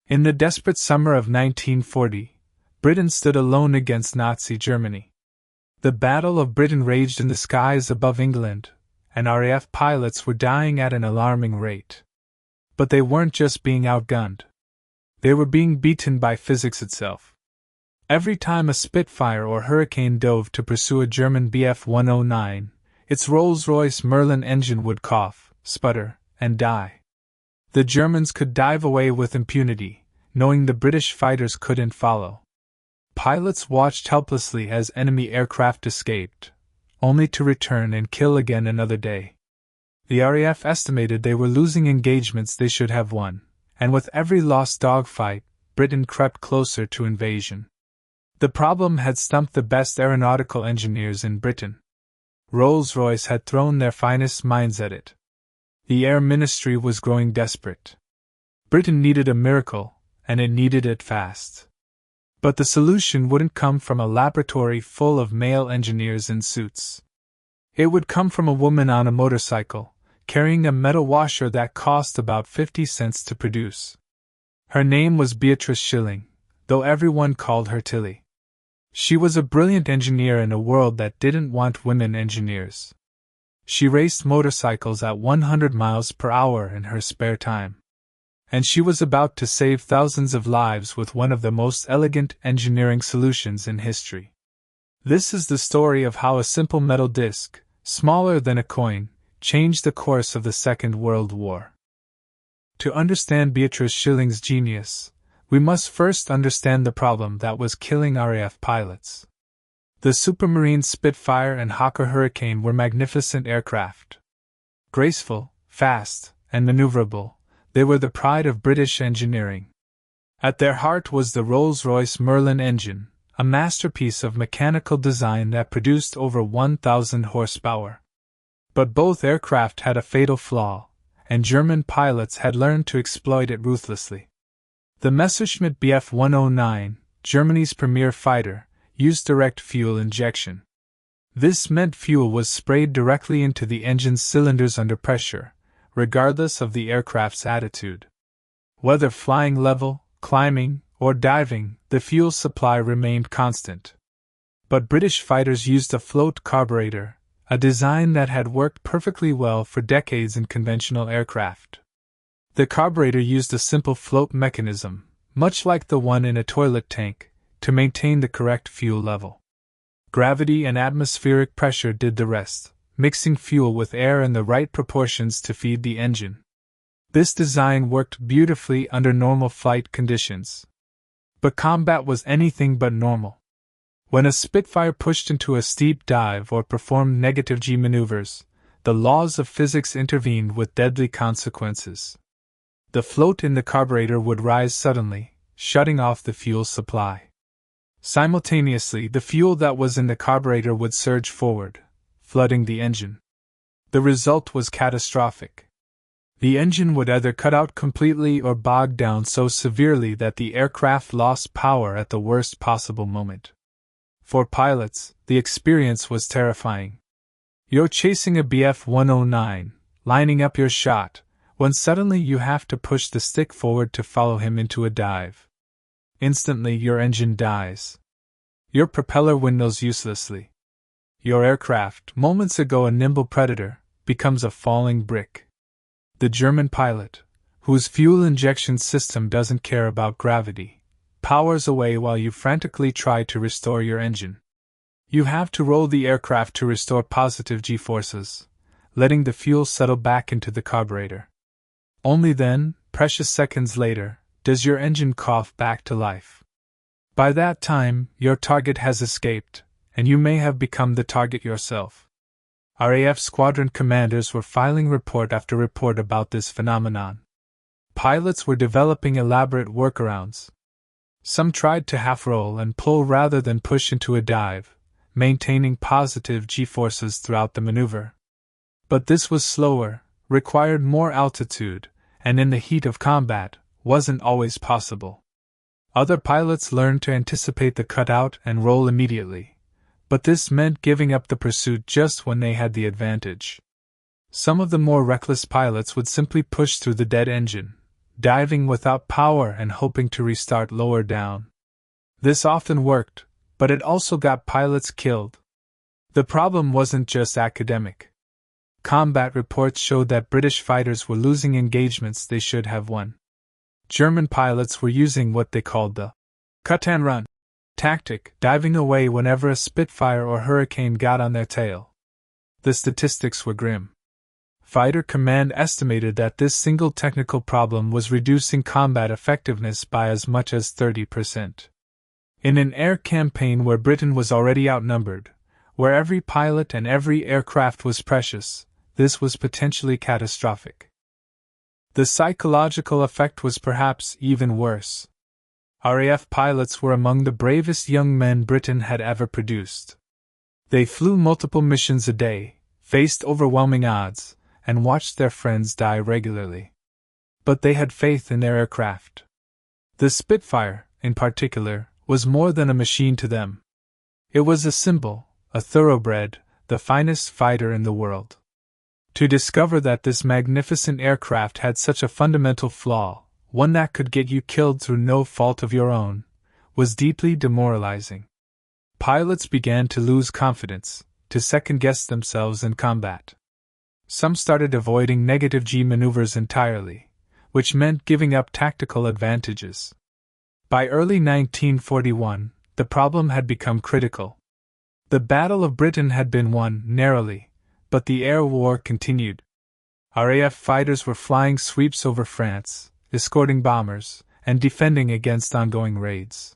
In the desperate summer of 1940, Britain stood alone against Nazi Germany. The Battle of Britain raged in the skies above England, and RAF pilots were dying at an alarming rate. But they weren't just being outgunned. They were being beaten by physics itself. Every time a Spitfire or Hurricane dove to pursue a German Bf-109, its Rolls-Royce Merlin engine would cough, sputter, and die. The Germans could dive away with impunity, knowing the British fighters couldn't follow. Pilots watched helplessly as enemy aircraft escaped, only to return and kill again another day. The RAF estimated they were losing engagements they should have won, and with every lost dogfight, Britain crept closer to invasion. The problem had stumped the best aeronautical engineers in Britain. Rolls-Royce had thrown their finest minds at it. The Air Ministry was growing desperate. Britain needed a miracle, and it needed it fast. But the solution wouldn't come from a laboratory full of male engineers in suits. It would come from a woman on a motorcycle, carrying a metal washer that cost about 50 cents to produce. Her name was Beatrice Schilling, though everyone called her Tilly. She was a brilliant engineer in a world that didn't want women engineers. She raced motorcycles at 100 miles per hour in her spare time. And she was about to save thousands of lives with one of the most elegant engineering solutions in history. This is the story of how a simple metal disc, smaller than a coin, changed the course of the Second World War. To understand Beatrice Schilling's genius, we must first understand the problem that was killing RAF pilots. The Supermarine Spitfire and Hawker Hurricane were magnificent aircraft. Graceful, fast, and maneuverable, they were the pride of British engineering. At their heart was the Rolls-Royce Merlin engine, a masterpiece of mechanical design that produced over 1,000 horsepower. But both aircraft had a fatal flaw, and German pilots had learned to exploit it ruthlessly. The Messerschmitt Bf-109, Germany's premier fighter, used direct fuel injection. This meant fuel was sprayed directly into the engine's cylinders under pressure, regardless of the aircraft's attitude. Whether flying level, climbing, or diving, the fuel supply remained constant. But British fighters used a float carburetor, a design that had worked perfectly well for decades in conventional aircraft. The carburetor used a simple float mechanism, much like the one in a toilet tank, to maintain the correct fuel level. Gravity and atmospheric pressure did the rest, mixing fuel with air in the right proportions to feed the engine. This design worked beautifully under normal flight conditions. But combat was anything but normal. When a Spitfire pushed into a steep dive or performed negative G maneuvers, the laws of physics intervened with deadly consequences. The float in the carburetor would rise suddenly, shutting off the fuel supply. Simultaneously, the fuel that was in the carburetor would surge forward, flooding the engine. The result was catastrophic. The engine would either cut out completely or bog down so severely that the aircraft lost power at the worst possible moment. For pilots, the experience was terrifying. You're chasing a Bf-109, lining up your shot, when suddenly you have to push the stick forward to follow him into a dive. Instantly your engine dies. Your propeller windmills uselessly. Your aircraft, moments ago a nimble predator, becomes a falling brick. The German pilot, whose fuel injection system doesn't care about gravity, powers away while you frantically try to restore your engine. You have to roll the aircraft to restore positive G-forces, letting the fuel settle back into the carburetor. Only then, precious seconds later, does your engine cough back to life. By that time, your target has escaped, and you may have become the target yourself. RAF squadron commanders were filing report after report about this phenomenon. Pilots were developing elaborate workarounds. Some tried to half-roll and pull rather than push into a dive, maintaining positive G-forces throughout the maneuver. But this was slower, required more altitude, and in the heat of combat, wasn't always possible. Other pilots learned to anticipate the cutout and roll immediately, but this meant giving up the pursuit just when they had the advantage. Some of the more reckless pilots would simply push through the dead engine, diving without power and hoping to restart lower down. This often worked, but it also got pilots killed. The problem wasn't just academic. Combat reports showed that British fighters were losing engagements they should have won. German pilots were using what they called the cut and run tactic, diving away whenever a Spitfire or Hurricane got on their tail. The statistics were grim. Fighter Command estimated that this single technical problem was reducing combat effectiveness by as much as 30%. In an air campaign where Britain was already outnumbered, where every pilot and every aircraft was precious, this was potentially catastrophic. The psychological effect was perhaps even worse. RAF pilots were among the bravest young men Britain had ever produced. They flew multiple missions a day, faced overwhelming odds, and watched their friends die regularly. But they had faith in their aircraft. The Spitfire, in particular, was more than a machine to them. It was a symbol, a thoroughbred, the finest fighter in the world. To discover that this magnificent aircraft had such a fundamental flaw, one that could get you killed through no fault of your own, was deeply demoralizing. Pilots began to lose confidence, to second-guess themselves in combat. Some started avoiding negative G maneuvers entirely, which meant giving up tactical advantages. By early 1941, the problem had become critical. The Battle of Britain had been won narrowly, but the air war continued. RAF fighters were flying sweeps over France, escorting bombers, and defending against ongoing raids.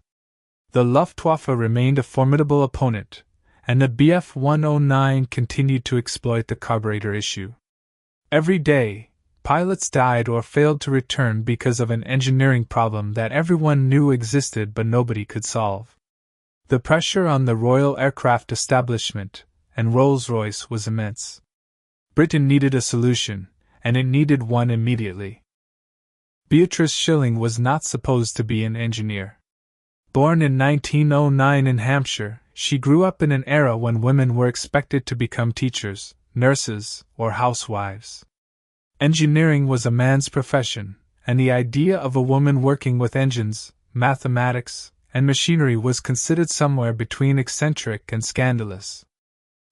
The Luftwaffe remained a formidable opponent, and the Bf-109 continued to exploit the carburetor issue. Every day, pilots died or failed to return because of an engineering problem that everyone knew existed but nobody could solve. The pressure on the Royal Aircraft Establishment and Rolls-Royce was immense. Britain needed a solution, and it needed one immediately. Beatrice Shilling was not supposed to be an engineer. Born in 1909 in Hampshire, she grew up in an era when women were expected to become teachers, nurses, or housewives. Engineering was a man's profession, and the idea of a woman working with engines, mathematics, and machinery was considered somewhere between eccentric and scandalous.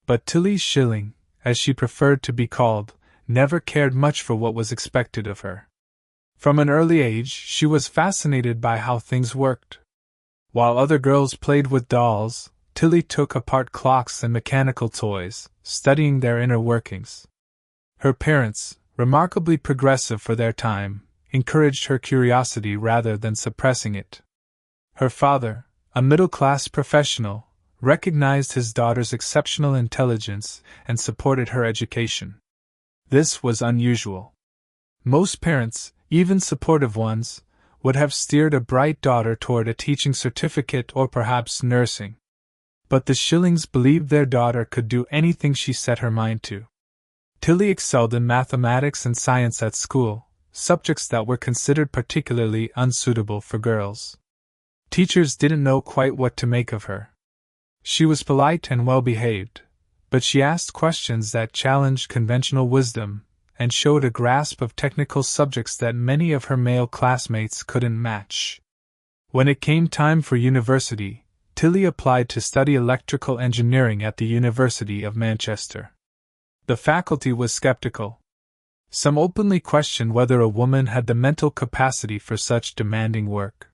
But Tilly Shilling, as she preferred to be called, never cared much for what was expected of her. From an early age, she was fascinated by how things worked. While other girls played with dolls, Tilly took apart clocks and mechanical toys, studying their inner workings. Her parents, remarkably progressive for their time, encouraged her curiosity rather than suppressing it. Her father, a middle-class professional, recognized his daughter's exceptional intelligence and supported her education. This was unusual. Most parents, even supportive ones, would have steered a bright daughter toward a teaching certificate or perhaps nursing. But the Shillings believed their daughter could do anything she set her mind to. Tilly excelled in mathematics and science at school, subjects that were considered particularly unsuitable for girls. Teachers didn't know quite what to make of her. She was polite and well-behaved, but she asked questions that challenged conventional wisdom, and showed a grasp of technical subjects that many of her male classmates couldn't match. When it came time for university, Tilly applied to study electrical engineering at the University of Manchester. The faculty was skeptical. Some openly questioned whether a woman had the mental capacity for such demanding work.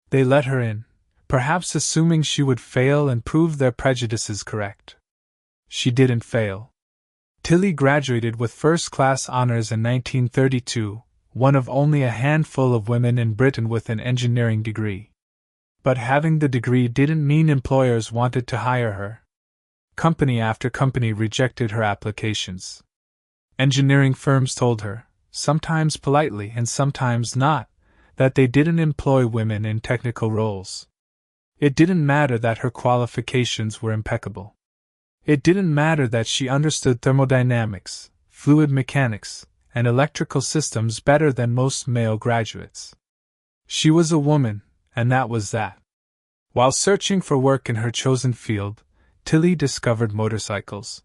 They let her in, perhaps assuming she would fail and prove their prejudices correct. She didn't fail. Tilly graduated with first-class honors in 1932, one of only a handful of women in Britain with an engineering degree. But having the degree didn't mean employers wanted to hire her. Company after company rejected her applications. Engineering firms told her, sometimes politely and sometimes not, that they didn't employ women in technical roles. It didn't matter that her qualifications were impeccable. It didn't matter that she understood thermodynamics, fluid mechanics, and electrical systems better than most male graduates. She was a woman, and that was that. While searching for work in her chosen field, Tilly discovered motorcycles.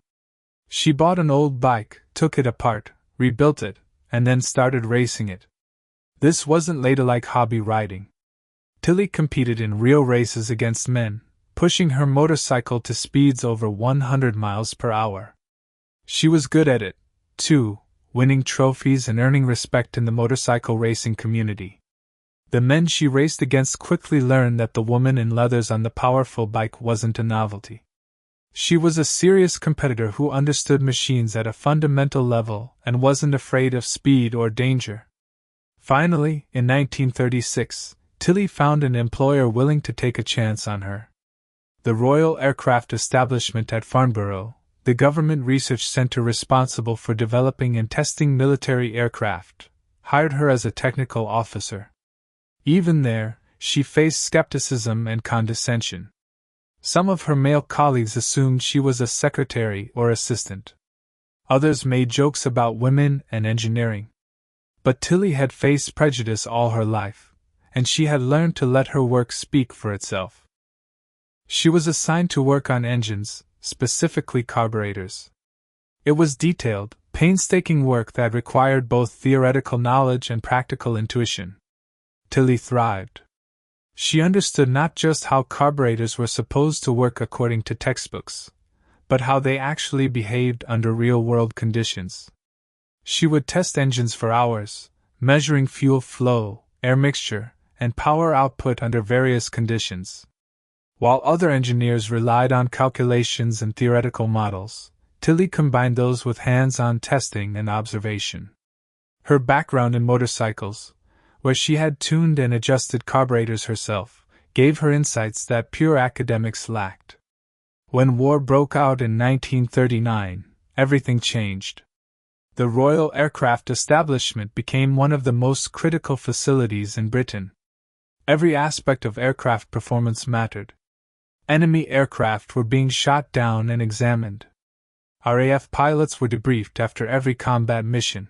She bought an old bike, took it apart, rebuilt it, and then started racing it. This wasn't ladylike hobby riding. Tilly competed in real races against men, pushing her motorcycle to speeds over 100 miles per hour. She was good at it, too, winning trophies and earning respect in the motorcycle racing community. The men she raced against quickly learned that the woman in leathers on the powerful bike wasn't a novelty. She was a serious competitor who understood machines at a fundamental level and wasn't afraid of speed or danger. Finally, in 1936, Tilly found an employer willing to take a chance on her. The Royal Aircraft Establishment at Farnborough, the government research center responsible for developing and testing military aircraft, hired her as a technical officer. Even there, she faced skepticism and condescension. Some of her male colleagues assumed she was a secretary or assistant. Others made jokes about women and engineering. But Tilly had faced prejudice all her life, and she had learned to let her work speak for itself. She was assigned to work on engines, specifically carburetors. It was detailed, painstaking work that required both theoretical knowledge and practical intuition. Tilly thrived. She understood not just how carburetors were supposed to work according to textbooks, but how they actually behaved under real-world conditions. She would test engines for hours, measuring fuel flow, air mixture, and power output under various conditions. While other engineers relied on calculations and theoretical models, Tilly combined those with hands-on testing and observation. Her background in motorcycles, where she had tuned and adjusted carburetors herself, gave her insights that pure academics lacked. When war broke out in 1939, everything changed. The Royal Aircraft Establishment became one of the most critical facilities in Britain. Every aspect of aircraft performance mattered. Enemy aircraft were being shot down and examined. RAF pilots were debriefed after every combat mission.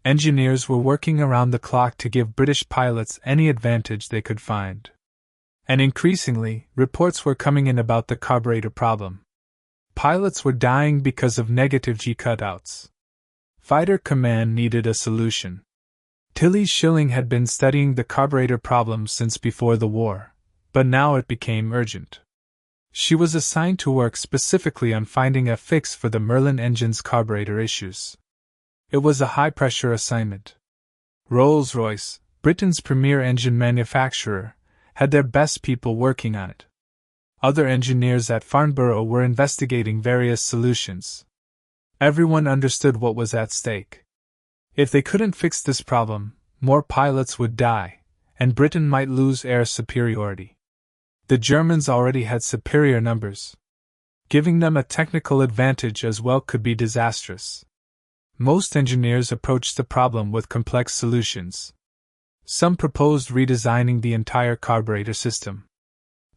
Engineers were working around the clock to give British pilots any advantage they could find. And increasingly, reports were coming in about the carburetor problem. Pilots were dying because of negative G cutouts. Fighter Command needed a solution. Tilly Schilling had been studying the carburetor problem since before the war, but now it became urgent. She was assigned to work specifically on finding a fix for the Merlin engine's carburetor issues. It was a high-pressure assignment. Rolls-Royce, Britain's premier engine manufacturer, had their best people working on it. Other engineers at Farnborough were investigating various solutions. Everyone understood what was at stake. If they couldn't fix this problem, more pilots would die, and Britain might lose air superiority. The Germans already had superior numbers. Giving them a technical advantage as well could be disastrous. Most engineers approached the problem with complex solutions. Some proposed redesigning the entire carburetor system.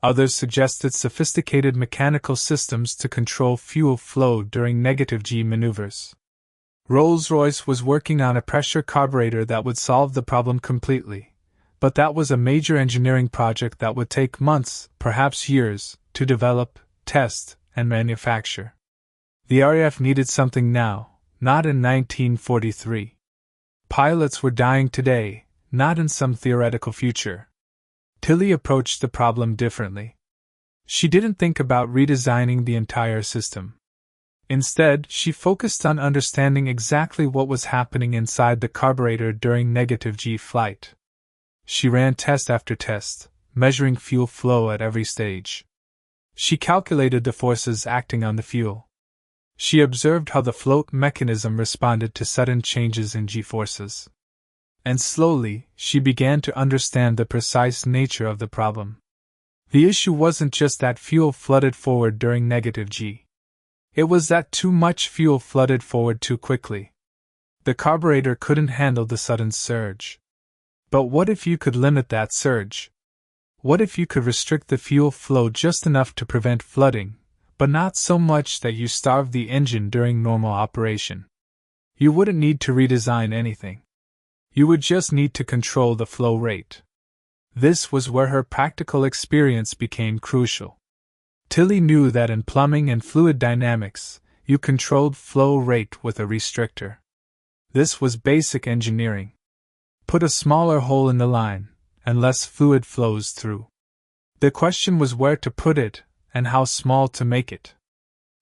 Others suggested sophisticated mechanical systems to control fuel flow during negative G maneuvers. Rolls-Royce was working on a pressure carburetor that would solve the problem completely, but that was a major engineering project that would take months, perhaps years, to develop, test, and manufacture. The RAF needed something now, not in 1943. Pilots were dying today, not in some theoretical future. Tilly approached the problem differently. She didn't think about redesigning the entire system. Instead, she focused on understanding exactly what was happening inside the carburetor during negative G flight. She ran test after test, measuring fuel flow at every stage. She calculated the forces acting on the fuel. She observed how the float mechanism responded to sudden changes in G-forces. And slowly, she began to understand the precise nature of the problem. The issue wasn't just that fuel flooded forward during negative G. It was that too much fuel flooded forward too quickly. The carburetor couldn't handle the sudden surge. But what if you could limit that surge? What if you could restrict the fuel flow just enough to prevent flooding, but not so much that you starved the engine during normal operation? You wouldn't need to redesign anything. You would just need to control the flow rate. This was where her practical experience became crucial. Tilly knew that in plumbing and fluid dynamics, you controlled flow rate with a restrictor. This was basic engineering. Put a smaller hole in the line, and less fluid flows through. The question was where to put it, and how small to make it.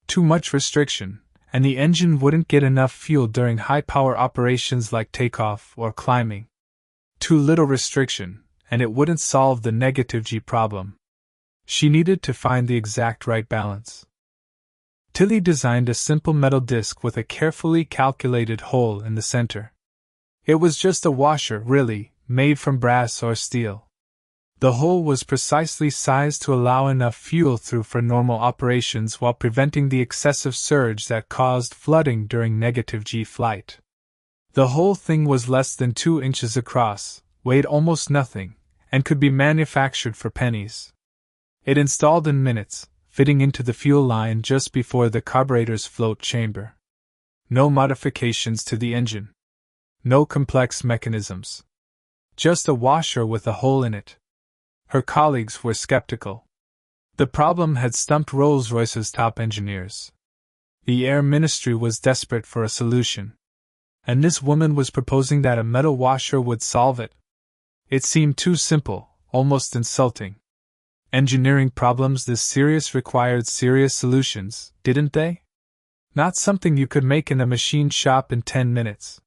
Too much restriction, and the engine wouldn't get enough fuel during high-power operations like takeoff or climbing. Too little restriction, and it wouldn't solve the negative G problem. She needed to find the exact right balance. Tilly designed a simple metal disc with a carefully calculated hole in the center. It was just a washer, really, made from brass or steel. The hole was precisely sized to allow enough fuel through for normal operations while preventing the excessive surge that caused flooding during negative G flight. The whole thing was less than 2 inches across, weighed almost nothing, and could be manufactured for pennies. It installed in minutes, fitting into the fuel line just before the carburetor's float chamber. No modifications to the engine. No complex mechanisms. Just a washer with a hole in it. Her colleagues were skeptical. The problem had stumped Rolls-Royce's top engineers. The Air Ministry was desperate for a solution. And this woman was proposing that a metal washer would solve it. It seemed too simple, almost insulting. Engineering problems this serious required serious solutions, didn't they? Not something you could make in a machine shop in 10 minutes.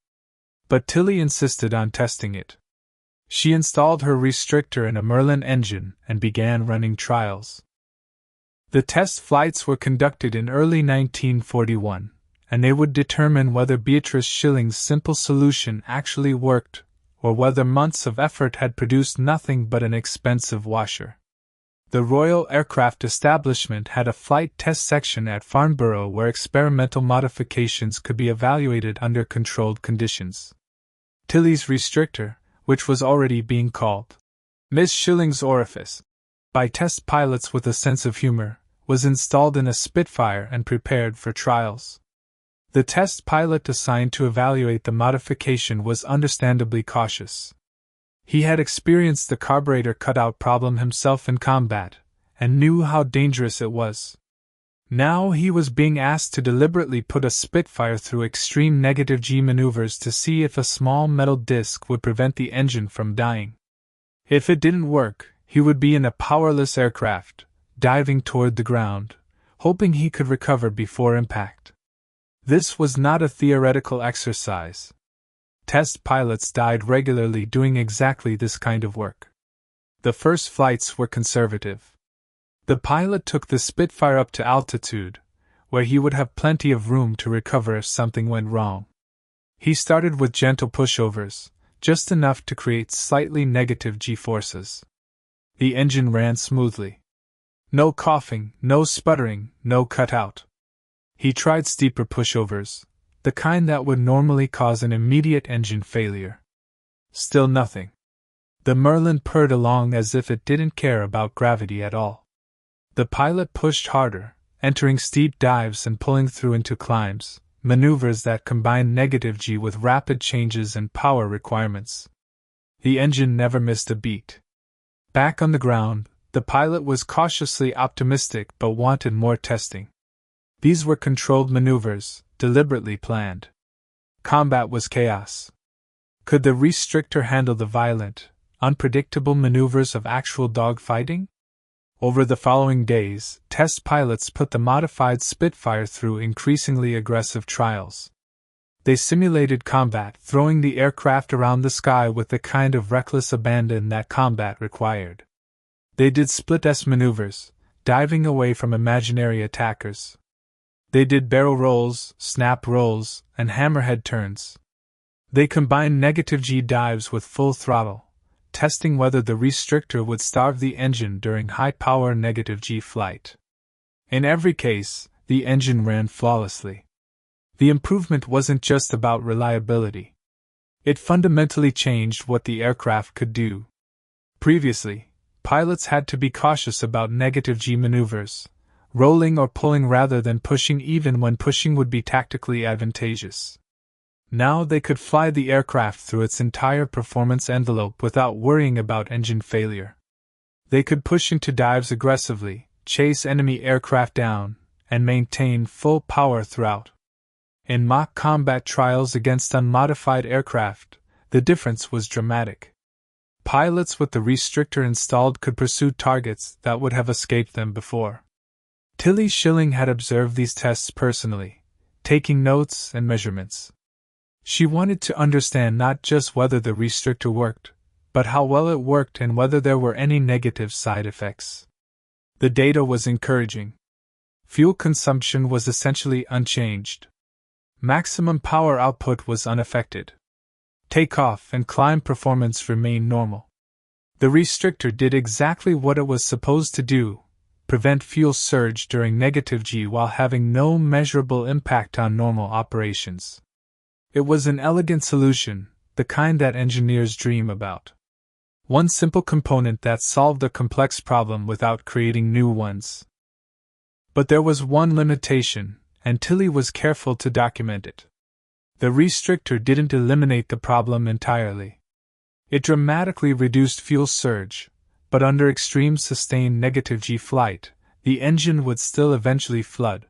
But Tilly insisted on testing it. She installed her restrictor in a Merlin engine and began running trials. The test flights were conducted in early 1941, and they would determine whether Beatrice Schilling's simple solution actually worked, or whether months of effort had produced nothing but an expensive washer. The Royal Aircraft Establishment had a flight test section at Farnborough where experimental modifications could be evaluated under controlled conditions. Tilly's restrictor, which was already being called Miss Schilling's Orifice by test pilots with a sense of humor, was installed in a Spitfire and prepared for trials. The test pilot assigned to evaluate the modification was understandably cautious. He had experienced the carburetor cutout problem himself in combat, and knew how dangerous it was. Now he was being asked to deliberately put a Spitfire through extreme negative G maneuvers to see if a small metal disc would prevent the engine from dying. If it didn't work, he would be in a powerless aircraft, diving toward the ground, hoping he could recover before impact. This was not a theoretical exercise. Test pilots died regularly doing exactly this kind of work. The first flights were conservative. The pilot took the Spitfire up to altitude, where he would have plenty of room to recover if something went wrong. He started with gentle pushovers, just enough to create slightly negative G-forces. The engine ran smoothly. No coughing, no sputtering, no cutout. He tried steeper pushovers, the kind that would normally cause an immediate engine failure. Still nothing. The Merlin purred along as if it didn't care about gravity at all. The pilot pushed harder, entering steep dives and pulling through into climbs, maneuvers that combined negative G with rapid changes in power requirements. The engine never missed a beat. Back on the ground, the pilot was cautiously optimistic but wanted more testing. These were controlled maneuvers, deliberately planned. Combat was chaos. Could the restrictor handle the violent, unpredictable maneuvers of actual dogfighting? Over the following days, test pilots put the modified Spitfire through increasingly aggressive trials. They simulated combat, throwing the aircraft around the sky with the kind of reckless abandon that combat required. They did split-S maneuvers, diving away from imaginary attackers. They did barrel rolls, snap rolls, and hammerhead turns. They combined negative G dives with full throttle, testing whether the restrictor would starve the engine during high-power negative G flight. In every case, the engine ran flawlessly. The improvement wasn't just about reliability. It fundamentally changed what the aircraft could do. Previously, pilots had to be cautious about negative G maneuvers, rolling or pulling rather than pushing even when pushing would be tactically advantageous. Now they could fly the aircraft through its entire performance envelope without worrying about engine failure. They could push into dives aggressively, chase enemy aircraft down, and maintain full power throughout. In mock combat trials against unmodified aircraft, The difference was dramatic. Pilots with the restrictor installed could pursue targets that would have escaped them before. Tilly Schilling had observed these tests personally, taking notes and measurements. She wanted to understand not just whether the restrictor worked, but how well it worked and whether there were any negative side effects. The data was encouraging. Fuel consumption was essentially unchanged. Maximum power output was unaffected. Takeoff and climb performance remained normal. The restrictor did exactly what it was supposed to do: prevent fuel surge during negative G while having no measurable impact on normal operations. It was an elegant solution, the kind that engineers dream about. One simple component that solved a complex problem without creating new ones. But there was one limitation, and Tilly was careful to document it. The restrictor didn't eliminate the problem entirely. It dramatically reduced fuel surge, but under extreme sustained negative G flight, the engine would still eventually flood.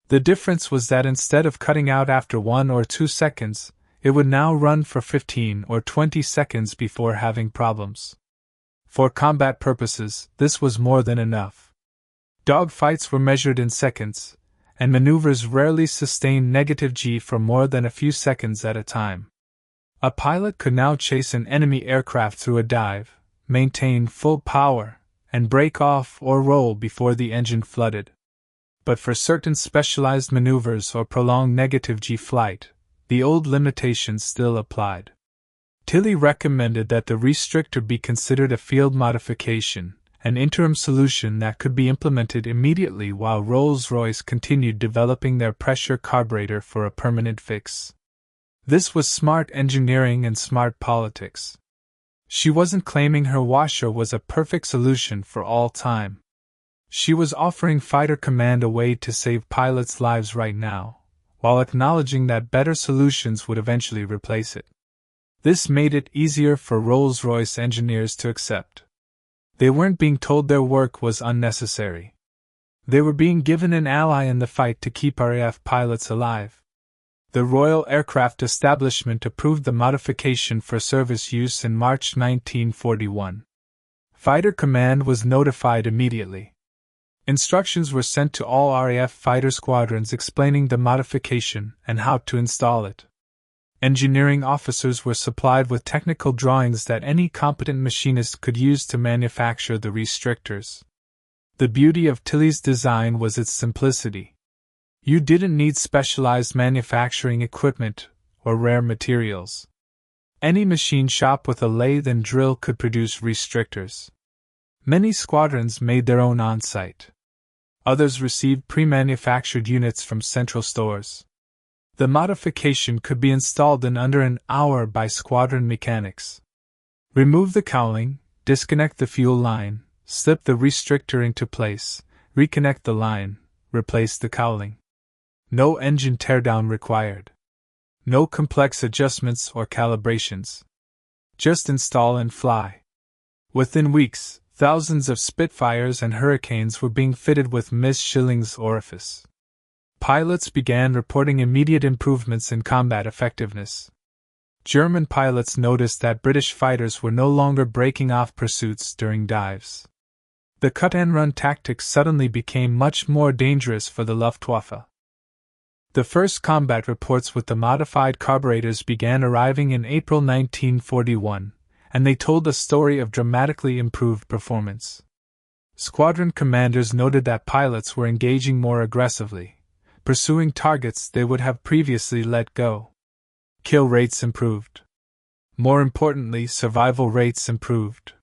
The difference was that instead of cutting out after 1 or 2 seconds, it would now run for 15 or 20 seconds before having problems. For combat purposes, this was more than enough. Dogfights were measured in seconds, and maneuvers rarely sustained negative G for more than a few seconds at a time. A pilot could now chase an enemy aircraft through a dive, maintain full power, and break off or roll before the engine flooded. But for certain specialized maneuvers or prolonged negative G flight, the old limitations still applied. Tilly recommended that the restrictor be considered a field modification, an interim solution that could be implemented immediately while Rolls-Royce continued developing their pressure carburetor for a permanent fix. This was smart engineering and smart politics. She wasn't claiming her washer was a perfect solution for all time. She was offering fighter command a way to save pilots' lives right now, while acknowledging that better solutions would eventually replace it. This made it easier for Rolls-Royce engineers to accept. They weren't being told their work was unnecessary. They were being given an ally in the fight to keep RAF pilots alive. The Royal Aircraft Establishment approved the modification for service use in March 1941. Fighter Command was notified immediately. Instructions were sent to all RAF fighter squadrons explaining the modification and how to install it. Engineering officers were supplied with technical drawings that any competent machinist could use to manufacture the restrictors. The beauty of Tilly's design was its simplicity. You didn't need specialized manufacturing equipment or rare materials. Any machine shop with a lathe and drill could produce restrictors. Many squadrons made their own on-site. Others received pre-manufactured units from central stores. The modification could be installed in under an hour by squadron mechanics. Remove the cowling, disconnect the fuel line, slip the restrictor into place, reconnect the line, replace the cowling. No engine teardown required. No complex adjustments or calibrations. Just install and fly. Within weeks, thousands of Spitfires and Hurricanes were being fitted with Miss Schilling's orifice. Pilots began reporting immediate improvements in combat effectiveness. German pilots noticed that British fighters were no longer breaking off pursuits during dives. The cut-and-run tactic suddenly became much more dangerous for the Luftwaffe. The first combat reports with the modified carburetors began arriving in April 1941, and they told a story of dramatically improved performance. Squadron commanders noted that pilots were engaging more aggressively, pursuing targets they would have previously let go. Kill rates improved. More importantly, survival rates improved.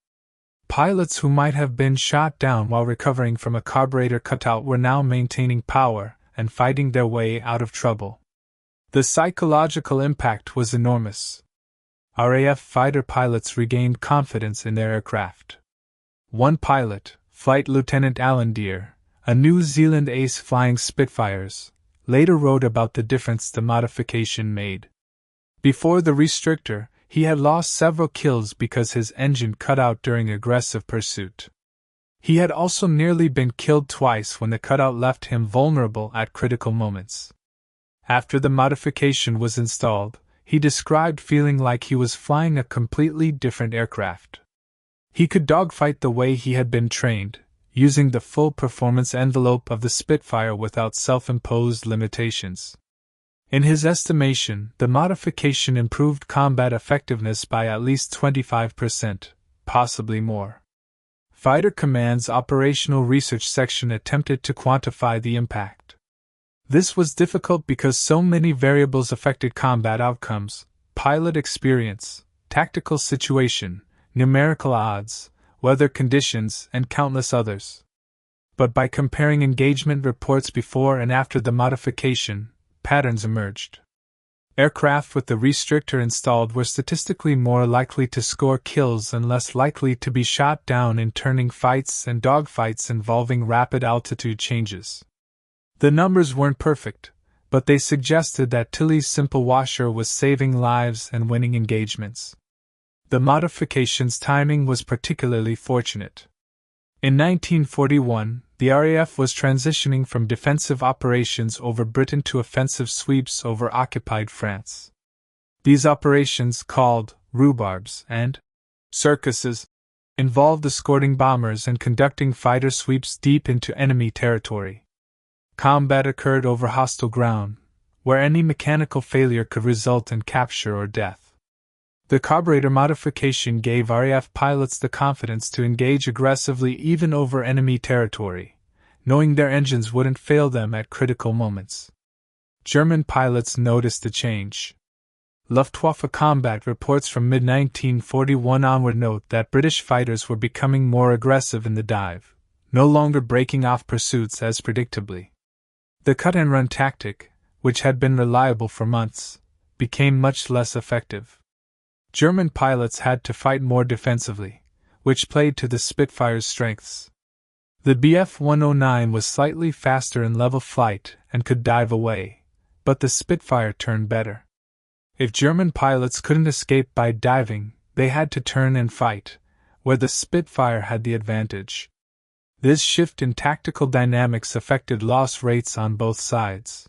Pilots who might have been shot down while recovering from a carburetor cutout were now maintaining power and fighting their way out of trouble. The psychological impact was enormous. RAF fighter pilots regained confidence in their aircraft. One pilot, Flight Lieutenant Alan Deere, a New Zealand ace flying Spitfires, later wrote about the difference the modification made. Before the restrictor, he had lost several kills because his engine cut out during aggressive pursuit. He had also nearly been killed twice when the cutout left him vulnerable at critical moments. After the modification was installed, he described feeling like he was flying a completely different aircraft. He could dogfight the way he had been trained, using the full performance envelope of the Spitfire without self-imposed limitations. In his estimation, the modification improved combat effectiveness by at least 25%, possibly more. Fighter Command's Operational Research Section attempted to quantify the impact. This was difficult because so many variables affected combat outcomes: pilot experience, tactical situation, numerical odds, weather conditions, and countless others. But by comparing engagement reports before and after the modification, patterns emerged. Aircraft with the restrictor installed were statistically more likely to score kills and less likely to be shot down in turning fights and dogfights involving rapid altitude changes. The numbers weren't perfect, but they suggested that Tilley's simple washer was saving lives and winning engagements. The modification's timing was particularly fortunate. In 1941, the RAF was transitioning from defensive operations over Britain to offensive sweeps over occupied France. These operations, called rhubarbs and circuses, involved escorting bombers and conducting fighter sweeps deep into enemy territory. Combat occurred over hostile ground, where any mechanical failure could result in capture or death. The carburetor modification gave RAF pilots the confidence to engage aggressively even over enemy territory, knowing their engines wouldn't fail them at critical moments. German pilots noticed the change. Luftwaffe combat reports from mid-1941 onward note that British fighters were becoming more aggressive in the dive, no longer breaking off pursuits as predictably. The cut-and-run tactic, which had been reliable for months, became much less effective. German pilots had to fight more defensively, which played to the Spitfire's strengths. The Bf-109 was slightly faster in level flight and could dive away, but the Spitfire turned better. If German pilots couldn't escape by diving, they had to turn and fight, where the Spitfire had the advantage. This shift in tactical dynamics affected loss rates on both sides.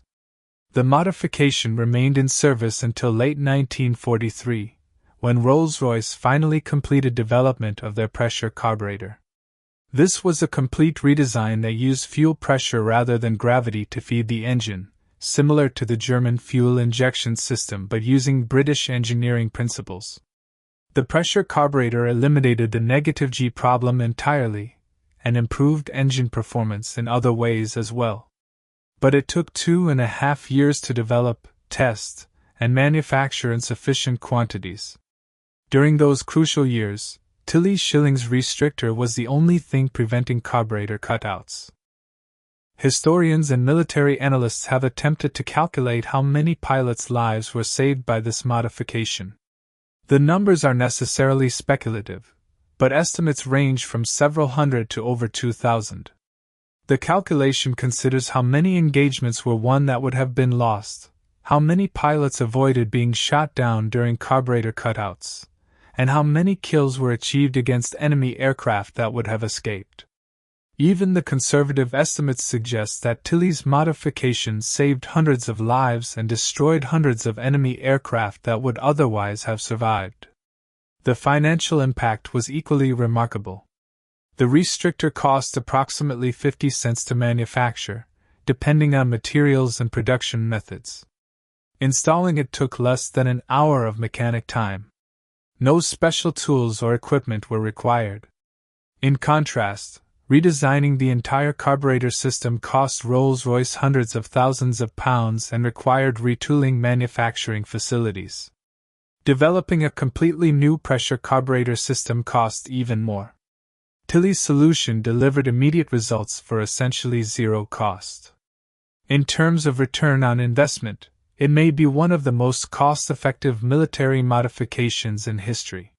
The modification remained in service until late 1943. When Rolls-Royce finally completed development of their pressure carburetor. This was a complete redesign that used fuel pressure rather than gravity to feed the engine, similar to the German fuel injection system but using British engineering principles. The pressure carburetor eliminated the negative G problem entirely, and improved engine performance in other ways as well. But it took 2.5 years to develop, test, and manufacture in sufficient quantities. During those crucial years, Tilly-Schilling's restrictor was the only thing preventing carburetor cutouts. Historians and military analysts have attempted to calculate how many pilots' lives were saved by this modification. The numbers are necessarily speculative, but estimates range from several hundred to over 2,000. The calculation considers how many engagements were won that would have been lost, how many pilots avoided being shot down during carburetor cutouts, and how many kills were achieved against enemy aircraft that would have escaped. Even the conservative estimates suggest that Tilley's modification saved hundreds of lives and destroyed hundreds of enemy aircraft that would otherwise have survived. The financial impact was equally remarkable. The restrictor cost approximately 50 cents to manufacture, depending on materials and production methods. Installing it took less than an hour of mechanic time. No special tools or equipment were required. In contrast, redesigning the entire carburetor system cost Rolls-Royce hundreds of thousands of pounds and required retooling manufacturing facilities. Developing a completely new pressure carburetor system cost even more. Tilley's solution delivered immediate results for essentially zero cost. In terms of return on investment, it may be one of the most cost-effective military modifications in history.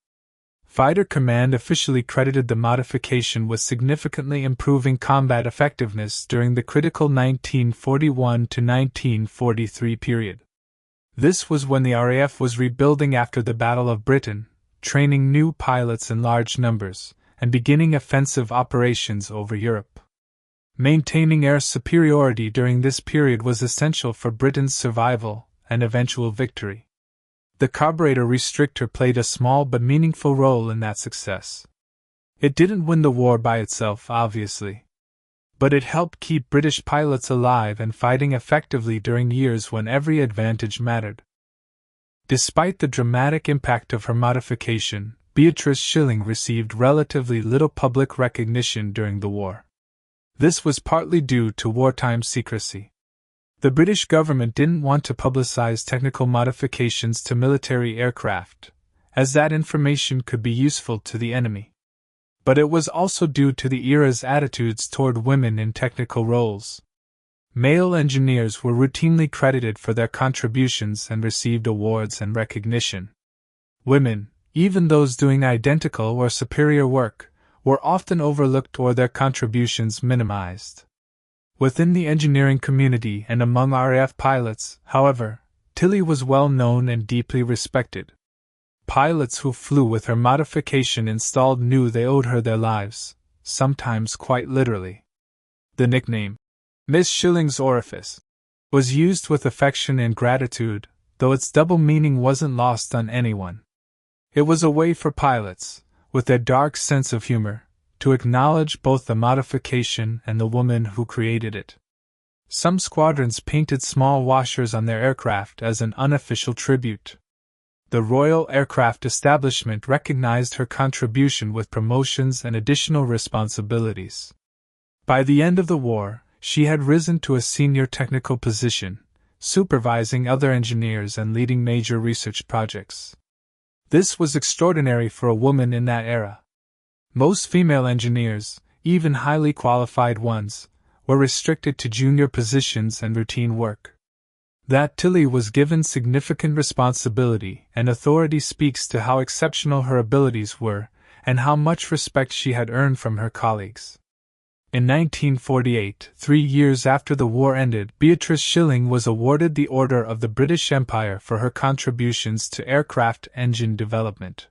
Fighter Command officially credited the modification with significantly improving combat effectiveness during the critical 1941 to 1943 period. This was when the RAF was rebuilding after the Battle of Britain, training new pilots in large numbers, and beginning offensive operations over Europe. Maintaining air superiority during this period was essential for Britain's survival and eventual victory. The carburetor restrictor played a small but meaningful role in that success. It didn't win the war by itself, obviously, but it helped keep British pilots alive and fighting effectively during years when every advantage mattered. Despite the dramatic impact of her modification, Beatrice Schilling received relatively little public recognition during the war. This was partly due to wartime secrecy. The British government didn't want to publicize technical modifications to military aircraft, as that information could be useful to the enemy. But it was also due to the era's attitudes toward women in technical roles. Male engineers were routinely credited for their contributions and received awards and recognition. Women, even those doing identical or superior work, were often overlooked or their contributions minimized. Within the engineering community and among RAF pilots, however, Tilly was well known and deeply respected. Pilots who flew with her modification installed knew they owed her their lives, sometimes quite literally. The nickname, Miss Schilling's Orifice, was used with affection and gratitude, though its double meaning wasn't lost on anyone. It was a way for pilots, with their dark sense of humor, to acknowledge both the modification and the woman who created it. Some squadrons painted small washers on their aircraft as an unofficial tribute. The Royal Aircraft Establishment recognized her contribution with promotions and additional responsibilities. By the end of the war, she had risen to a senior technical position, supervising other engineers and leading major research projects. This was extraordinary for a woman in that era. Most female engineers, even highly qualified ones, were restricted to junior positions and routine work. That Tilly was given significant responsibility and authority speaks to how exceptional her abilities were and how much respect she had earned from her colleagues. In 1948, 3 years after the war ended, Beatrice Schilling was awarded the Order of the British Empire for her contributions to aircraft engine development.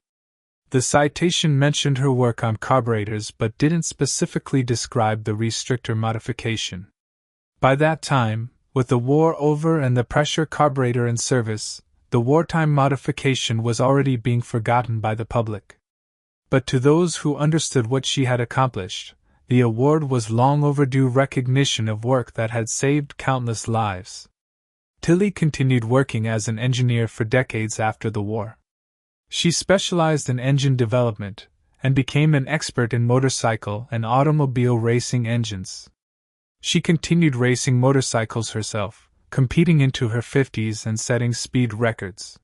The citation mentioned her work on carburetors but didn't specifically describe the restrictor modification. By that time, with the war over and the pressure carburetor in service, the wartime modification was already being forgotten by the public. But to those who understood what she had accomplished, the award was long overdue recognition of work that had saved countless lives. Tilly continued working as an engineer for decades after the war. She specialized in engine development, and became an expert in motorcycle and automobile racing engines. She continued racing motorcycles herself, competing into her 50s and setting speed records.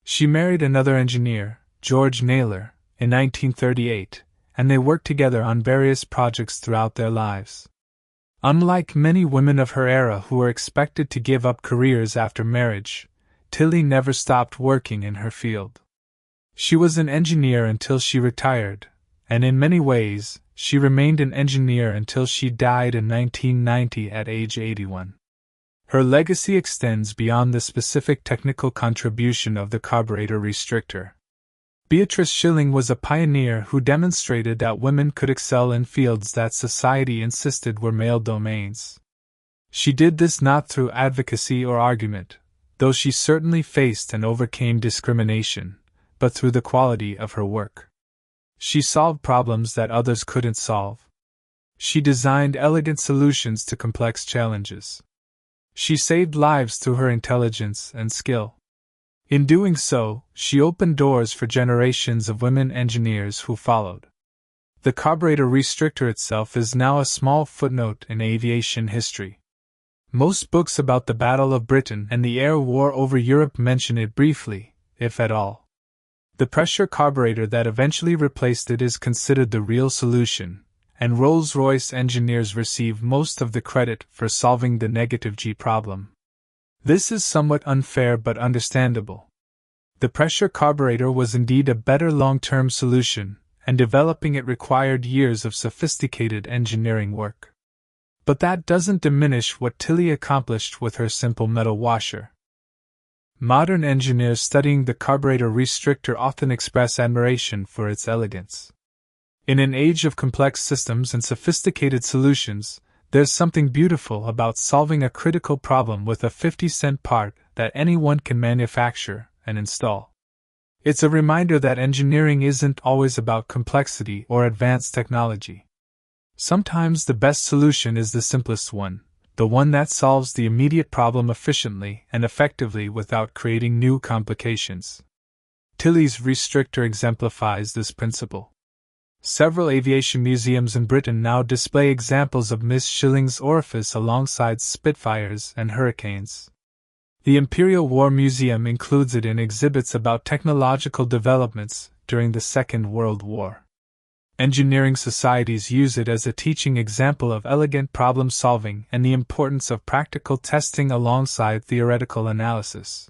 She married another engineer, George Naylor, in 1938, and they worked together on various projects throughout their lives. Unlike many women of her era who were expected to give up careers after marriage, Tilly never stopped working in her field. She was an engineer until she retired, and in many ways, she remained an engineer until she died in 1990 at age 81. Her legacy extends beyond the specific technical contribution of the carburetor restrictor. Beatrice Schilling was a pioneer who demonstrated that women could excel in fields that society insisted were male domains. She did this not through advocacy or argument, though she certainly faced and overcame discrimination, but through the quality of her work. She solved problems that others couldn't solve. She designed elegant solutions to complex challenges. She saved lives through her intelligence and skill. In doing so, she opened doors for generations of women engineers who followed. The carburetor restrictor itself is now a small footnote in aviation history. Most books about the Battle of Britain and the air war over Europe mention it briefly, if at all. The pressure carburetor that eventually replaced it is considered the real solution, and Rolls-Royce engineers receive most of the credit for solving the negative G problem. This is somewhat unfair but understandable. The pressure carburetor was indeed a better long-term solution, and developing it required years of sophisticated engineering work. But that doesn't diminish what Tilly accomplished with her simple metal washer. Modern engineers studying the carburetor restrictor often express admiration for its elegance. In an age of complex systems and sophisticated solutions, there's something beautiful about solving a critical problem with a 50-cent part that anyone can manufacture and install. It's a reminder that engineering isn't always about complexity or advanced technology. Sometimes the best solution is the simplest one, the one that solves the immediate problem efficiently and effectively without creating new complications. Tilley's restrictor exemplifies this principle. Several aviation museums in Britain now display examples of Miss Schilling's orifice alongside Spitfires and Hurricanes. The Imperial War Museum includes it in exhibits about technological developments during the Second World War. Engineering societies use it as a teaching example of elegant problem-solving and the importance of practical testing alongside theoretical analysis.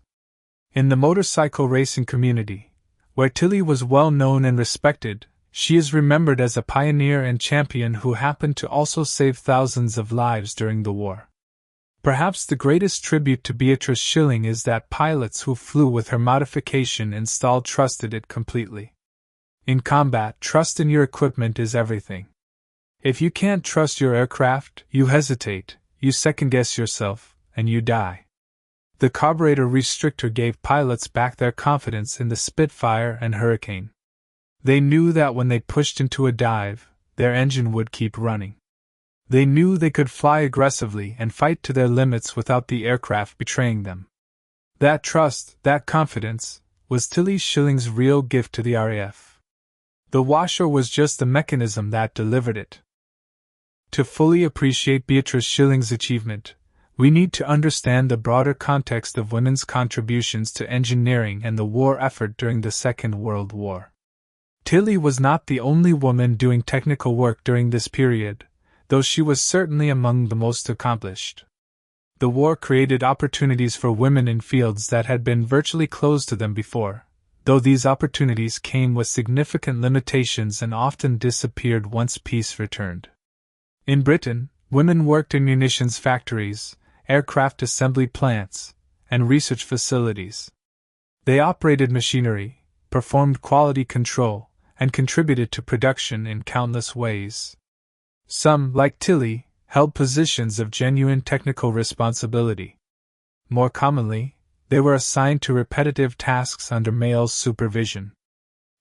In the motorcycle racing community, where Tilley was well known and respected, she is remembered as a pioneer and champion who happened to also save thousands of lives during the war. Perhaps the greatest tribute to Beatrice Schilling is that pilots who flew with her modification installed trusted it completely. In combat, trust in your equipment is everything. If you can't trust your aircraft, you hesitate, you second-guess yourself, and you die. The carburetor restrictor gave pilots back their confidence in the Spitfire and Hurricane. They knew that when they pushed into a dive, their engine would keep running. They knew they could fly aggressively and fight to their limits without the aircraft betraying them. That trust, that confidence, was Tilley Schilling's real gift to the RAF. The washer was just the mechanism that delivered it. To fully appreciate Beatrice Schilling's achievement, we need to understand the broader context of women's contributions to engineering and the war effort during the Second World War. Tilley was not the only woman doing technical work during this period, though she was certainly among the most accomplished. The war created opportunities for women in fields that had been virtually closed to them before, though these opportunities came with significant limitations and often disappeared once peace returned. In Britain, women worked in munitions factories, aircraft assembly plants, and research facilities. They operated machinery, performed quality control, and contributed to production in countless ways. Some, like Tilley, held positions of genuine technical responsibility. More commonly, they were assigned to repetitive tasks under male supervision.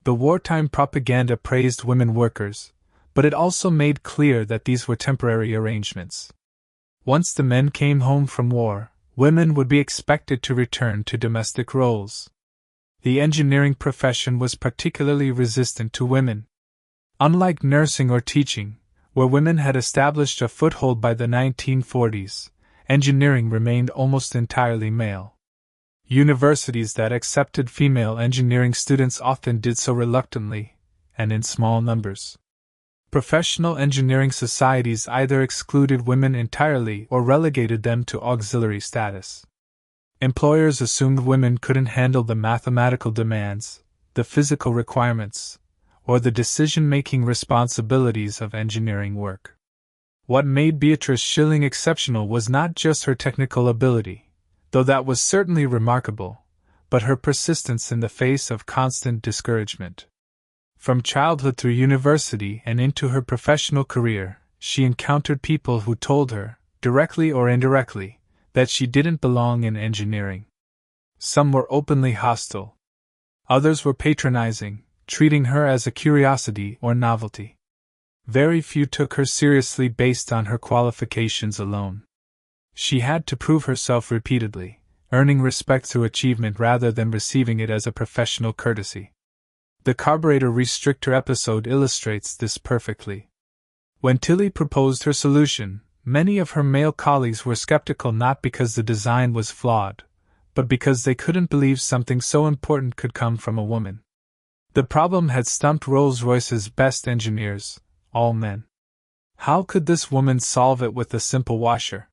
The wartime propaganda praised women workers, but it also made clear that these were temporary arrangements. Once the men came home from war, women would be expected to return to domestic roles. The engineering profession was particularly resistant to women. Unlike nursing or teaching, where women had established a foothold by the 1940s, engineering remained almost entirely male. Universities that accepted female engineering students often did so reluctantly, and in small numbers. Professional engineering societies either excluded women entirely or relegated them to auxiliary status. Employers assumed women couldn't handle the mathematical demands, the physical requirements, or the decision-making responsibilities of engineering work. What made Beatrice Schilling exceptional was not just her technical ability, though that was certainly remarkable, but her persistence in the face of constant discouragement. From childhood through university and into her professional career, she encountered people who told her, directly or indirectly, that she didn't belong in engineering. Some were openly hostile. Others were patronizing, treating her as a curiosity or novelty. Very few took her seriously based on her qualifications alone. She had to prove herself repeatedly, earning respect through achievement rather than receiving it as a professional courtesy. The carburetor restrictor episode illustrates this perfectly. When Tilley proposed her solution, many of her male colleagues were skeptical not because the design was flawed, but because they couldn't believe something so important could come from a woman. The problem had stumped Rolls-Royce's best engineers, all men. How could this woman solve it with a simple washer?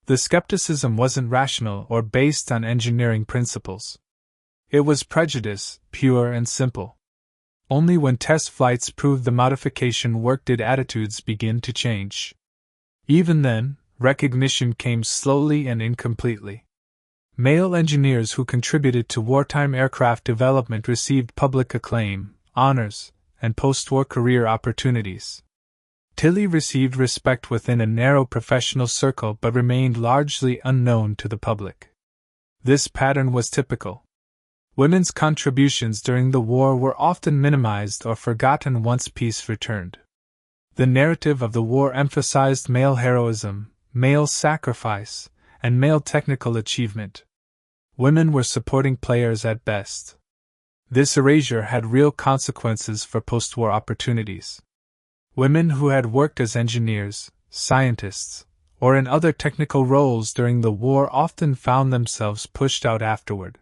The skepticism wasn't rational or based on engineering principles. It was prejudice, pure and simple. Only when test flights proved the modification worked did attitudes begin to change. Even then, recognition came slowly and incompletely. Male engineers who contributed to wartime aircraft development received public acclaim, honors, and post-war career opportunities. Tilley received respect within a narrow professional circle but remained largely unknown to the public. This pattern was typical. Women's contributions during the war were often minimized or forgotten once peace returned. The narrative of the war emphasized male heroism, male sacrifice, and male technical achievement. Women were supporting players at best. This erasure had real consequences for post-war opportunities. Women who had worked as engineers, scientists, or in other technical roles during the war often found themselves pushed out afterward.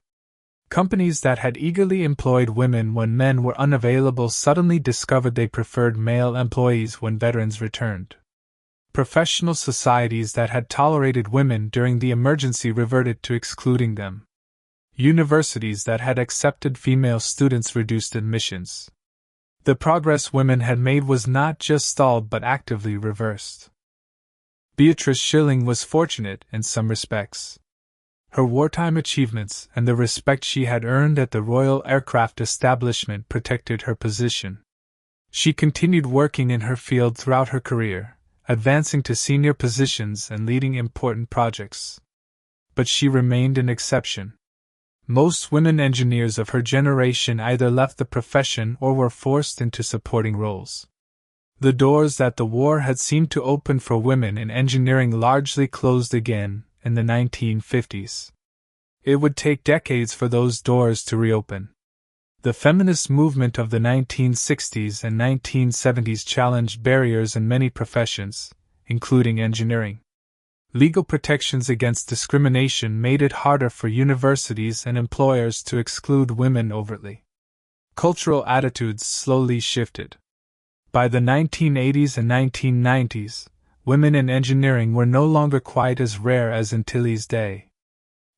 Companies that had eagerly employed women when men were unavailable suddenly discovered they preferred male employees when veterans returned. Professional societies that had tolerated women during the emergency reverted to excluding them. Universities that had accepted female students reduced admissions. The progress women had made was not just stalled but actively reversed. Beatrice Schilling was fortunate in some respects. Her wartime achievements and the respect she had earned at the Royal Aircraft Establishment protected her position. She continued working in her field throughout her career, advancing to senior positions and leading important projects. But she remained an exception. Most women engineers of her generation either left the profession or were forced into supporting roles. The doors that the war had seemed to open for women in engineering largely closed again in the 1950s. It would take decades for those doors to reopen. The feminist movement of the 1960s and 1970s challenged barriers in many professions, including engineering. Legal protections against discrimination made it harder for universities and employers to exclude women overtly. Cultural attitudes slowly shifted. By the 1980s and 1990s, women in engineering were no longer quite as rare as in Tilley's day.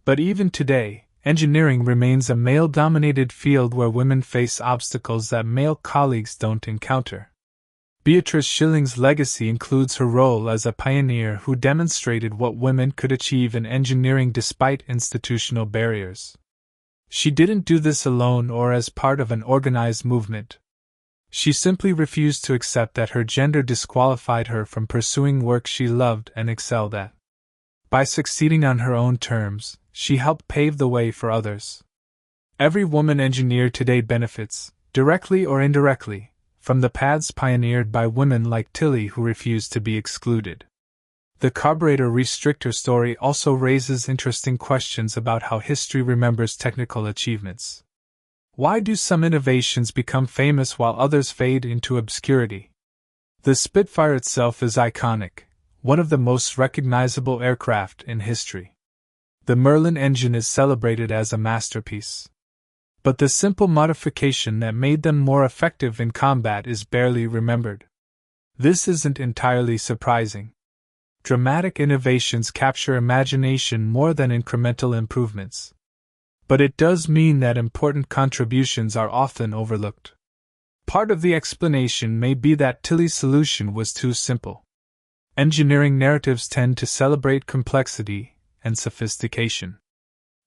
But even today, engineering remains a male-dominated field where women face obstacles that male colleagues don't encounter. Beatrice Schilling's legacy includes her role as a pioneer who demonstrated what women could achieve in engineering despite institutional barriers. She didn't do this alone or as part of an organized movement. She simply refused to accept that her gender disqualified her from pursuing work she loved and excelled at. By succeeding on her own terms, she helped pave the way for others. Every woman engineer today benefits, directly or indirectly, from the paths pioneered by women like Tilley who refused to be excluded. The carburetor restrictor story also raises interesting questions about how history remembers technical achievements. Why do some innovations become famous while others fade into obscurity? The Spitfire itself is iconic, one of the most recognizable aircraft in history. The Merlin engine is celebrated as a masterpiece. But the simple modification that made them more effective in combat is barely remembered. This isn't entirely surprising. Dramatic innovations capture imagination more than incremental improvements. But it does mean that important contributions are often overlooked. Part of the explanation may be that Tilley's solution was too simple. Engineering narratives tend to celebrate complexity and sophistication.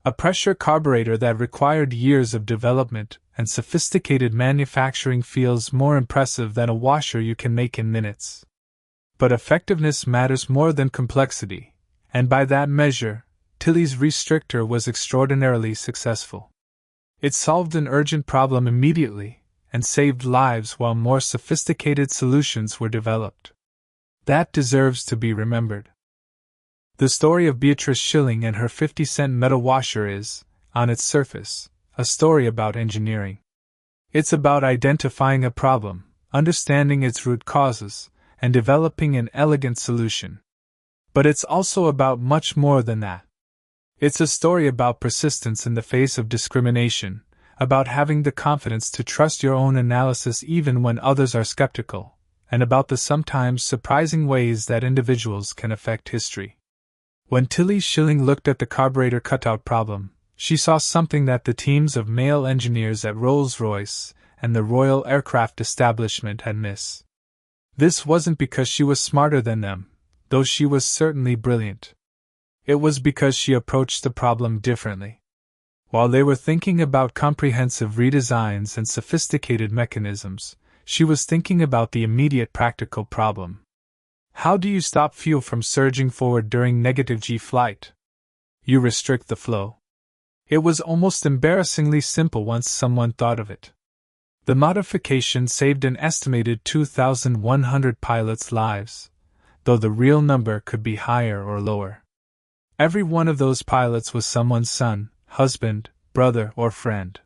A pressure carburetor that required years of development and sophisticated manufacturing feels more impressive than a washer you can make in minutes. But effectiveness matters more than complexity, and by that measure, Tilley's restrictor was extraordinarily successful. It solved an urgent problem immediately and saved lives while more sophisticated solutions were developed. That deserves to be remembered. The story of Beatrice Schilling and her 50-cent metal washer is, on its surface, a story about engineering. It's about identifying a problem, understanding its root causes, and developing an elegant solution. But it's also about much more than that. It's a story about persistence in the face of discrimination, about having the confidence to trust your own analysis even when others are skeptical, and about the sometimes surprising ways that individuals can affect history. When Tilley Schilling looked at the carburetor cutout problem, she saw something that the teams of male engineers at Rolls-Royce and the Royal Aircraft Establishment had missed. This wasn't because she was smarter than them, though she was certainly brilliant. It was because she approached the problem differently. While they were thinking about comprehensive redesigns and sophisticated mechanisms, she was thinking about the immediate practical problem. How do you stop fuel from surging forward during negative G flight? You restrict the flow. It was almost embarrassingly simple once someone thought of it. The modification saved an estimated 2,100 pilots' lives, though the real number could be higher or lower. Every one of those pilots was someone's son, husband, brother, or friend.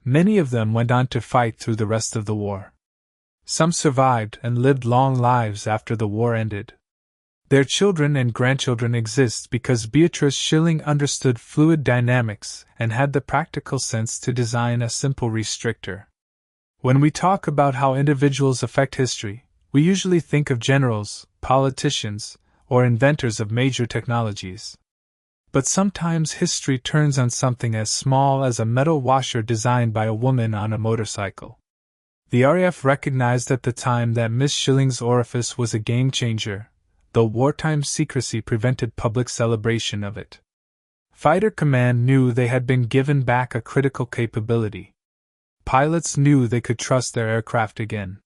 Many of them went on to fight through the rest of the war. Some survived and lived long lives after the war ended. Their children and grandchildren exist because Beatrice Schilling understood fluid dynamics and had the practical sense to design a simple restrictor. When we talk about how individuals affect history, we usually think of generals, politicians, or inventors of major technologies. But sometimes history turns on something as small as a metal washer designed by a woman on a motorcycle. The RAF recognized at the time that Miss Schilling's orifice was a game-changer, though wartime secrecy prevented public celebration of it. Fighter Command knew they had been given back a critical capability. Pilots knew they could trust their aircraft again.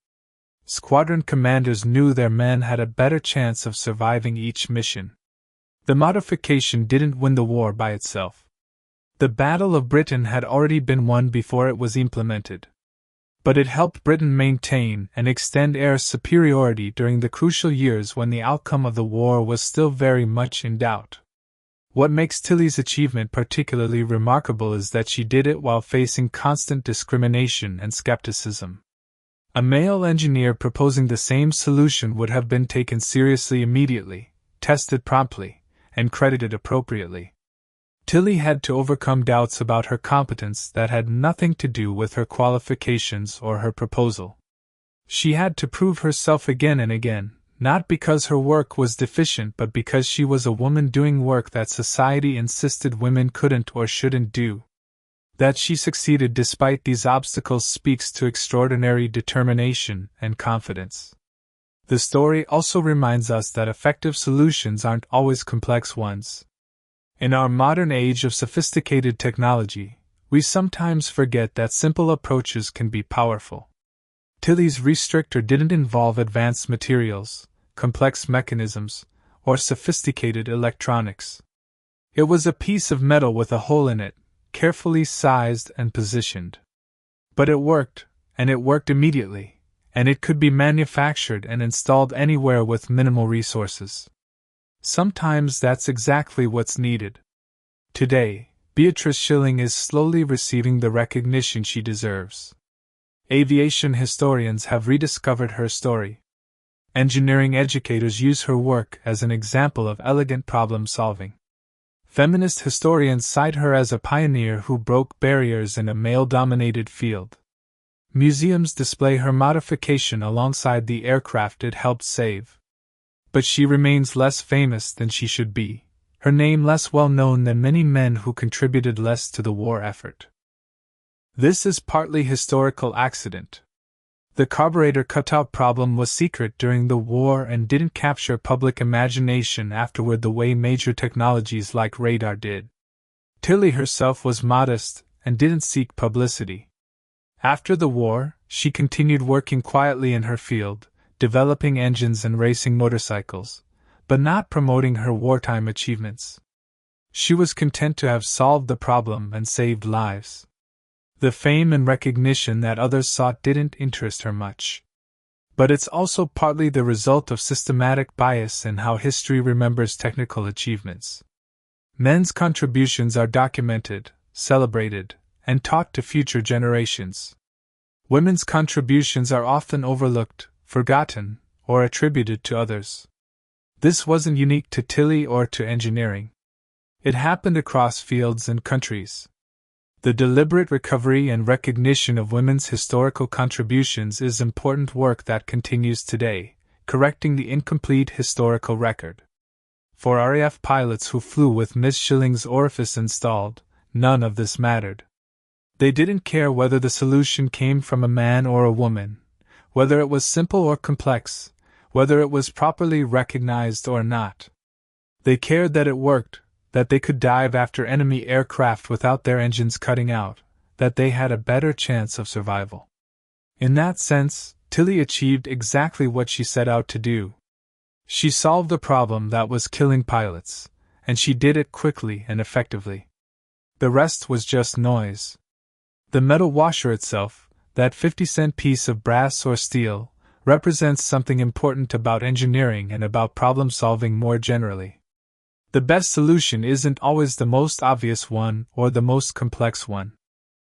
Squadron commanders knew their men had a better chance of surviving each mission. The modification didn't win the war by itself. The Battle of Britain had already been won before it was implemented. But it helped Britain maintain and extend air superiority during the crucial years when the outcome of the war was still very much in doubt. What makes Tilly's achievement particularly remarkable is that she did it while facing constant discrimination and skepticism. A male engineer proposing the same solution would have been taken seriously immediately, tested promptly, and credited appropriately. Tilly had to overcome doubts about her competence that had nothing to do with her qualifications or her proposal. She had to prove herself again and again, not because her work was deficient but because she was a woman doing work that society insisted women couldn't or shouldn't do. That she succeeded despite these obstacles speaks to extraordinary determination and confidence. The story also reminds us that effective solutions aren't always complex ones. In our modern age of sophisticated technology, we sometimes forget that simple approaches can be powerful. Tilly's restrictor didn't involve advanced materials, complex mechanisms, or sophisticated electronics. It was a piece of metal with a hole in it, carefully sized and positioned. But it worked, and it worked immediately, and it could be manufactured and installed anywhere with minimal resources. Sometimes that's exactly what's needed. Today, Beatrice Schilling is slowly receiving the recognition she deserves. Aviation historians have rediscovered her story. Engineering educators use her work as an example of elegant problem-solving. Feminist historians cite her as a pioneer who broke barriers in a male-dominated field. Museums display her modification alongside the aircraft it helped save. But she remains less famous than she should be, her name less well known than many men who contributed less to the war effort. This is partly historical accident. The carburetor cutout problem was secret during the war and didn't capture public imagination afterward the way major technologies like radar did. Tilly herself was modest and didn't seek publicity. After the war, she continued working quietly in her field, developing engines and racing motorcycles, but not promoting her wartime achievements. She was content to have solved the problem and saved lives. The fame and recognition that others sought didn't interest her much. But it's also partly the result of systematic bias in how history remembers technical achievements. Men's contributions are documented, celebrated, and taught to future generations. Women's contributions are often overlooked, forgotten, or attributed to others. This wasn't unique to Tilly or to engineering. It happened across fields and countries. The deliberate recovery and recognition of women's historical contributions is important work that continues today, correcting the incomplete historical record. For RAF pilots who flew with Miss Schilling's orifice installed, none of this mattered. They didn't care whether the solution came from a man or a woman, whether it was simple or complex, whether it was properly recognized or not. They cared that it worked, that they could dive after enemy aircraft without their engines cutting out, that they had a better chance of survival. In that sense, Tilly achieved exactly what she set out to do. She solved a problem that was killing pilots, and she did it quickly and effectively. The rest was just noise. The metal washer itself, that 50-cent piece of brass or steel, represents something important about engineering and about problem-solving more generally. The best solution isn't always the most obvious one or the most complex one.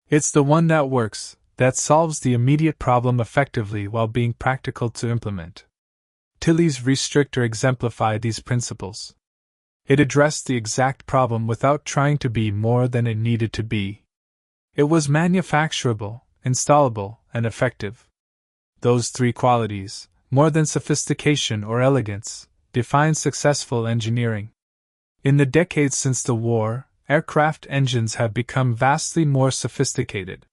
It's the one that works, that solves the immediate problem effectively while being practical to implement. Tilley's restrictor exemplified these principles. It addressed the exact problem without trying to be more than it needed to be. It was manufacturable, installable, and effective. Those three qualities, more than sophistication or elegance, define successful engineering. In the decades since the war, aircraft engines have become vastly more sophisticated.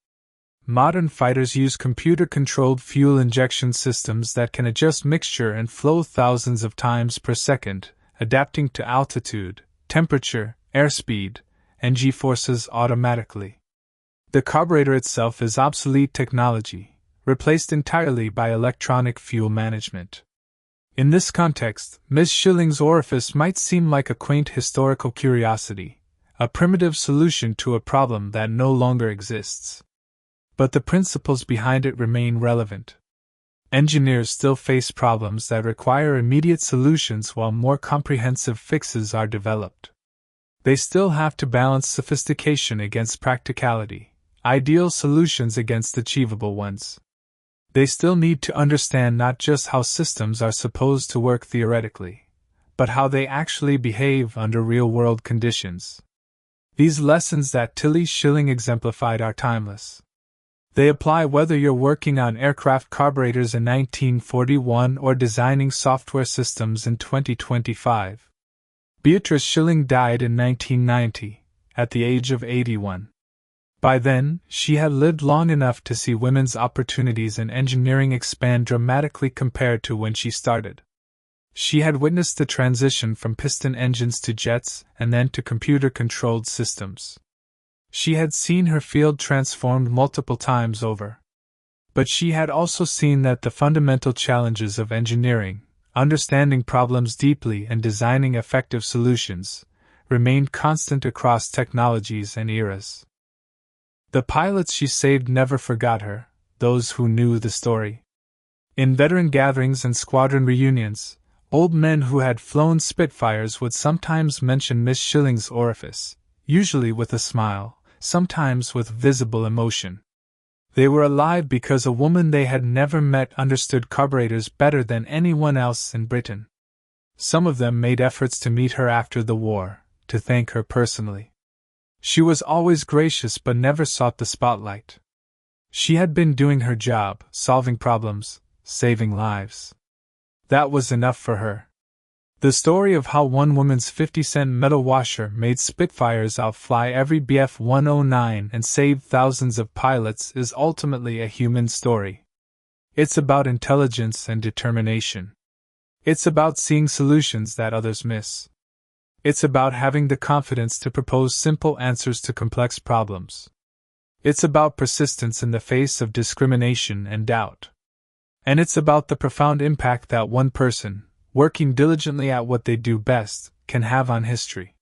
Modern fighters use computer-controlled fuel injection systems that can adjust mixture and flow thousands of times per second, adapting to altitude, temperature, airspeed, and g-forces automatically. The carburetor itself is obsolete technology, replaced entirely by electronic fuel management. In this context, Ms. Schilling's orifice might seem like a quaint historical curiosity, a primitive solution to a problem that no longer exists. But the principles behind it remain relevant. Engineers still face problems that require immediate solutions while more comprehensive fixes are developed. They still have to balance sophistication against practicality, ideal solutions against achievable ones. They still need to understand not just how systems are supposed to work theoretically, but how they actually behave under real-world conditions. These lessons that Tilly Schilling exemplified are timeless. They apply whether you're working on aircraft carburetors in 1941 or designing software systems in 2025. Beatrice Schilling died in 1990, at the age of 81. By then, she had lived long enough to see women's opportunities in engineering expand dramatically compared to when she started. She had witnessed the transition from piston engines to jets and then to computer-controlled systems. She had seen her field transformed multiple times over. But she had also seen that the fundamental challenges of engineering, understanding problems deeply and designing effective solutions, remained constant across technologies and eras. The pilots she saved never forgot her, those who knew the story. In veteran gatherings and squadron reunions, old men who had flown Spitfires would sometimes mention Miss Schilling's orifice, usually with a smile, sometimes with visible emotion. They were alive because a woman they had never met understood carburetors better than anyone else in Britain. Some of them made efforts to meet her after the war, to thank her personally. She was always gracious but never sought the spotlight. She had been doing her job, solving problems, saving lives. That was enough for her. The story of how one woman's 50-cent metal washer made Spitfires outfly every Bf-109 and saved thousands of pilots is ultimately a human story. It's about intelligence and determination. It's about seeing solutions that others miss. It's about having the confidence to propose simple answers to complex problems. It's about persistence in the face of discrimination and doubt. And it's about the profound impact that one person, working diligently at what they do best, can have on history.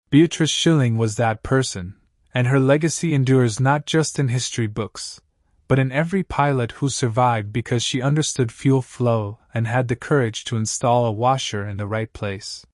Beatrice Schilling was that person, and her legacy endures not just in history books, but in every pilot who survived because she understood fuel flow and had the courage to install a washer in the right place.